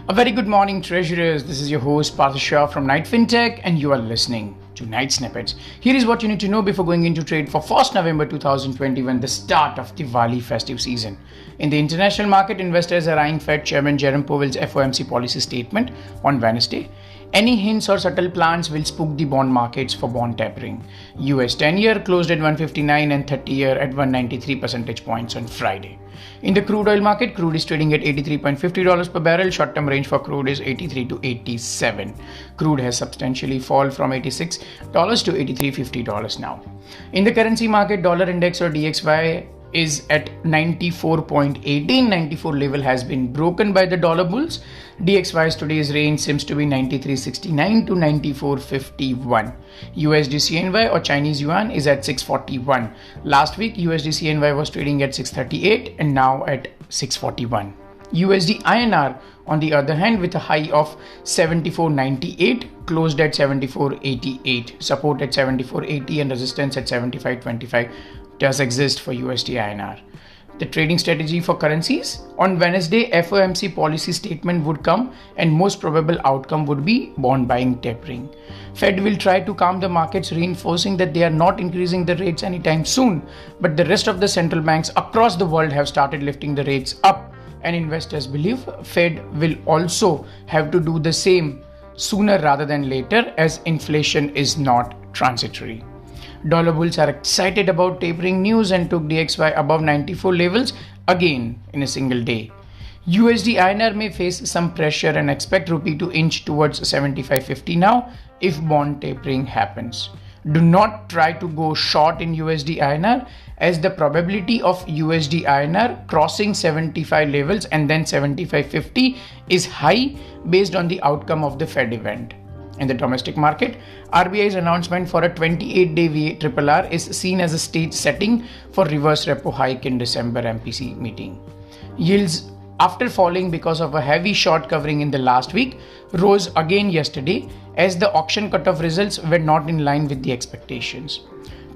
A very good morning, treasurers. This is your host Parthesh Shah from Fintech, and you are listening to Night Snippets. Here is what you need to know before going into trade for 1st November 2021, the start of Diwali festive season. In the international market, investors are eyeing Fed Chairman Jerome Powell's FOMC policy statement on Wednesday. Any hints or subtle plans will spook the bond markets for bond tapering. US 10-year closed at 159 and 30-year at 193 percentage points on Friday. In the crude oil market, crude is trading at $83.50 per barrel. Short-term range for crude is 83 to 87. Crude has substantially fallen from $86 to $83.50 now. In the currency market, dollar index or DXY is at 94.18. 94 level has been broken by the dollar bulls. DXY's today's range seems to be 93.69 to 94.51. USD CNY or Chinese yuan is at 641. Last week USD CNY was trading at 638 and now at 641. USD INR on the other hand, with a high of 74.98, closed at 74.88. Support at 74.80 and resistance at 75.25 does exist for USD INR. The trading strategy for currencies: on Wednesday, FOMC policy statement would come and most probable outcome would be bond buying tapering. Fed will try to calm the markets, reinforcing that they are not increasing the rates anytime soon, but the rest of the central banks across the world have started lifting the rates up, and investors believe Fed will also have to do the same sooner rather than later, as inflation is not transitory. Dollar bulls are excited about tapering news and took DXY above 94 levels again in a single day. USD INR may face some pressure and expect rupee to inch towards 75.50 now if bond tapering happens. Do not try to go short in USD INR, as the probability of USD INR crossing 75 levels and then 75.50 is high based on the outcome of the Fed event. In the domestic market, RBI's announcement for a 28-day RRR is seen as a stage setting for reverse repo hike in December MPC meeting. Yields, after falling because of a heavy short covering in the last week, rose again yesterday as the auction cutoff results were not in line with the expectations.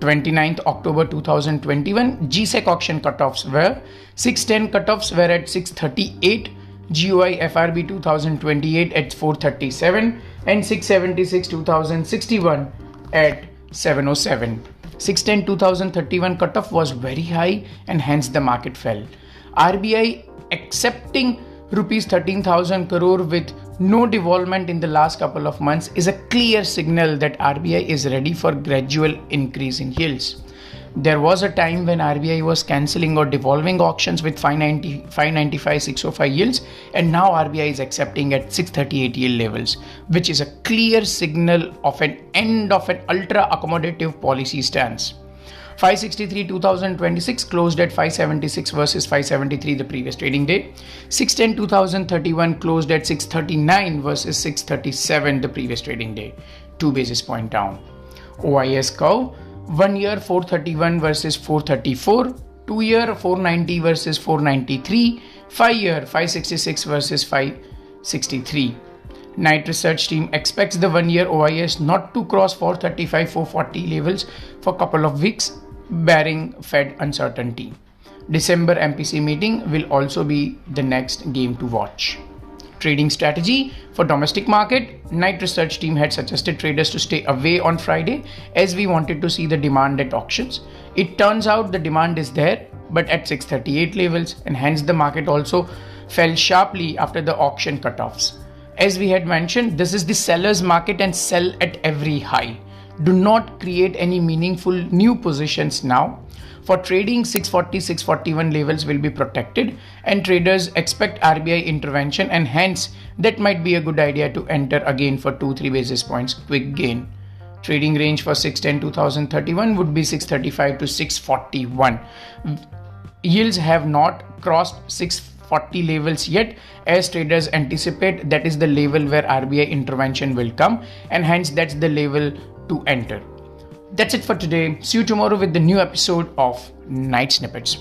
29th October 2021, GSEC auction cutoffs were 610 cutoffs were at 638, GOI FRB 2028 at 437 and 676 2061 at 707. 610 2031 cutoff was very high and hence the market fell. RBI accepting rupees 13,000 crore with no devolvement in the last couple of months is a clear signal that RBI is ready for gradual increase in yields. There was a time when RBI was cancelling or devolving auctions with 590, 595, 605 yields, and now RBI is accepting at 638 yield levels, which is a clear signal of an end of an ultra accommodative policy stance. 563 2026 closed at 576 versus 573 the previous trading day. 610 2031 closed at 639 versus 637 the previous trading day, 2 basis point down. OIS curve: 1 year 431 versus 434, 2 year 490 versus 493, 5 year 566 versus 563. Knight research team expects the 1 year OIS not to cross 435-440 levels for a couple of weeks, barring Fed uncertainty. December MPC meeting will also be the next game to watch. Trading strategy for domestic market: Knight research team had suggested traders to stay away on Friday as we wanted to see the demand at auctions. It turns out the demand is there, but at 638 levels, and hence the market also fell sharply after the auction cutoffs. As we had mentioned, this is the seller's market and sell at every high. Do not create any meaningful new positions now. For trading, 640-641 levels will be protected, and traders expect RBI intervention, and hence that might be a good idea to enter again for 2-3 basis points quick gain. Trading range for 610-2031 would be 635 to 641. Yields have not crossed 640 levels yet, as traders anticipate that is the level where RBI intervention will come, and hence that's the level to enter. That's it for today. See you tomorrow with the new episode of Night Snippets.